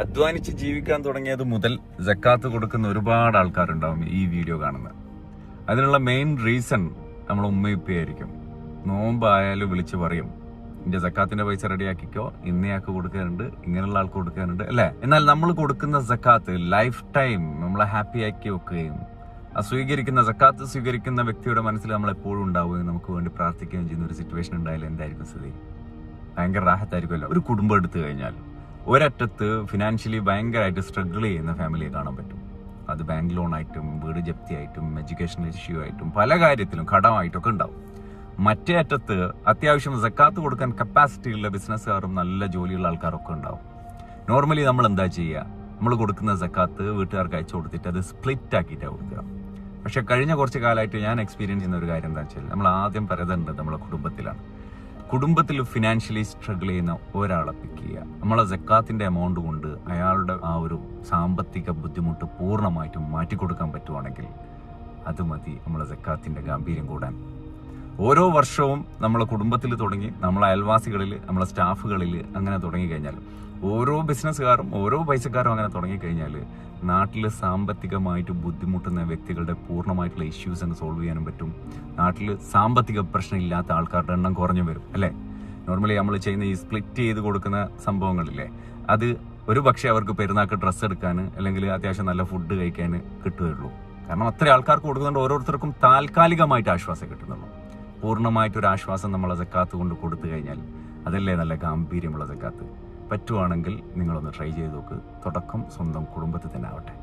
അധ്വാനിച്ച് ജീവിക്കാൻ തുടങ്ങിയത് മുതൽ സക്കാത്ത് കൊടുക്കുന്ന ഒരുപാട് ആൾക്കാരുണ്ടാവും ഈ വീഡിയോ കാണുന്നത്. അതിനുള്ള മെയിൻ റീസൺ നമ്മൾ ഉമ്മയുപ്പയായിരിക്കും. നോമ്പായാലും വിളിച്ചു പറയും, എന്റെ സക്കാത്തിന്റെ പൈസ റെഡിയാക്കിക്കോ, ഇന്നയാൾക്ക് കൊടുക്കാറുണ്ട്, ഇങ്ങനെയുള്ള ആൾക്ക് കൊടുക്കാറുണ്ട് അല്ലെ. എന്നാൽ നമ്മൾ കൊടുക്കുന്ന സക്കാത്ത് ലൈഫ് ടൈം നമ്മളെ ഹാപ്പി ആക്കി വെക്കുകയും സക്കാത്ത് സ്വീകരിക്കുന്ന വ്യക്തിയുടെ മനസ്സിൽ നമ്മൾ എപ്പോഴും ഉണ്ടാവുകയും നമുക്ക് വേണ്ടി പ്രാർത്ഥിക്കുകയും ചെയ്യുന്ന ഒരു സിറ്റുവേഷൻ ഉണ്ടായാലും എന്തായിരിക്കും സ്ഥിതി? ഭയങ്കര റാഹത്തായിരിക്കുമല്ലോ. ഒരു കുടുംബം എടുത്തു കഴിഞ്ഞാൽ ഒരറ്റത്ത് ഫിനാൻഷ്യലി ഭയങ്കരമായിട്ട് സ്ട്രഗിൾ ചെയ്യുന്ന ഫാമിലിയെ കാണാൻ പറ്റും. അത് ബാങ്ക് ലോൺ ആയിട്ടും വീട് ജപ്തിയായിട്ടും എഡ്യൂക്കേഷണൽ ഇഷ്യൂ ആയിട്ടും പല കാര്യത്തിലും കടമായിട്ടൊക്കെ ഉണ്ടാവും. മറ്റേ അറ്റത്ത് അത്യാവശ്യം സക്കാത്ത് കൊടുക്കാൻ കപ്പാസിറ്റി ഉള്ള ബിസിനസ്സുകാരും നല്ല ജോലിയുള്ള ആൾക്കാരൊക്കെ ഉണ്ടാവും. നോർമലി നമ്മൾ എന്താ ചെയ്യുക? നമ്മൾ കൊടുക്കുന്ന സക്കാത്ത് വീട്ടുകാർക്ക് അയച്ചു കൊടുത്തിട്ട് അത് സ്പ്ലിറ്റ് ആക്കിയിട്ടാണ് കൊടുക്കുക. പക്ഷെ കഴിഞ്ഞ കുറച്ച് കാലമായിട്ട് ഞാൻ എക്സ്പീരിയൻസ് ചെയ്യുന്ന ഒരു കാര്യം എന്താ വെച്ചാൽ, നമ്മൾ ആദ്യം പറയുന്നത് നമ്മളെ കുടുംബത്തിലാണ്. കുടുംബത്തിൽ ഫിനാൻഷ്യലി സ്ട്രഗിൾ ചെയ്യുന്ന ഒരാളെ പിക്ക് ചെയ്യുക. നമ്മളെ സക്കാത്തിന്റെ എമൗണ്ട് കൊണ്ട് അയാളുടെ ആ ഒരു സാമ്പത്തിക ബുദ്ധിമുട്ട് പൂർണ്ണമായിട്ടും മാറ്റിക്കൊടുക്കാൻ പറ്റുവാണെങ്കിൽ അത് മതി നമ്മളെ സക്കാത്തിന്റെ ഗാംഭീര്യം കൂടാൻ. ഓരോ വർഷവും നമ്മളെ കുടുംബത്തിൽ തുടങ്ങി നമ്മളെ അയൽവാസികളിൽ നമ്മളെ സ്റ്റാഫുകളിൽ അങ്ങനെ തുടങ്ങിക്കഴിഞ്ഞാൽ, ഓരോ ബിസിനസ്സുകാരും ഓരോ പൈസക്കാരും അങ്ങനെ തുടങ്ങിക്കഴിഞ്ഞാൽ നാട്ടിൽ സാമ്പത്തികമായിട്ട് ബുദ്ധിമുട്ടുന്ന വ്യക്തികളുടെ പൂർണ്ണമായിട്ടുള്ള ഇഷ്യൂസ് അങ്ങ് സോൾവ് ചെയ്യാനും പറ്റും. നാട്ടിൽ സാമ്പത്തിക പ്രശ്നം ഇല്ലാത്ത ആൾക്കാരുടെ എണ്ണം കുറഞ്ഞു വരും അല്ലേ. നോർമലി നമ്മൾ ചെയ്യുന്ന ഈ സ്പ്ലിറ്റ് ചെയ്ത് കൊടുക്കുന്ന സംഭവങ്ങളില്ലേ, അത് ഒരു പക്ഷേ അവർക്ക് പെരുന്നാൾക്ക് ഡ്രസ്സ് എടുക്കാൻ അല്ലെങ്കിൽ അത്യാവശ്യം നല്ല ഫുഡ് കഴിക്കാൻ കിട്ടുകയുള്ളൂ. കാരണം അത്ര ആൾക്കാർക്ക് കൊടുക്കുന്നുണ്ട്. ഓരോരുത്തർക്കും താൽക്കാലികമായിട്ട് ആശ്വാസം കിട്ടുന്നുള്ളൂ. പൂർണ്ണമായിട്ടൊരു ആശ്വാസം നമ്മളെ സക്കാത്ത് കൊണ്ട് കൊടുത്തു കഴിഞ്ഞാൽ അതല്ലേ നല്ല ഗാംഭീര്യമുള്ള സക്കാത്ത്. പറ്റുവാണെങ്കിൽ നിങ്ങളൊന്ന് ട്രൈ ചെയ്ത് നോക്ക്. തുടക്കം സ്വന്തം കുടുംബത്തിൽ തന്നെ ആവട്ടെ.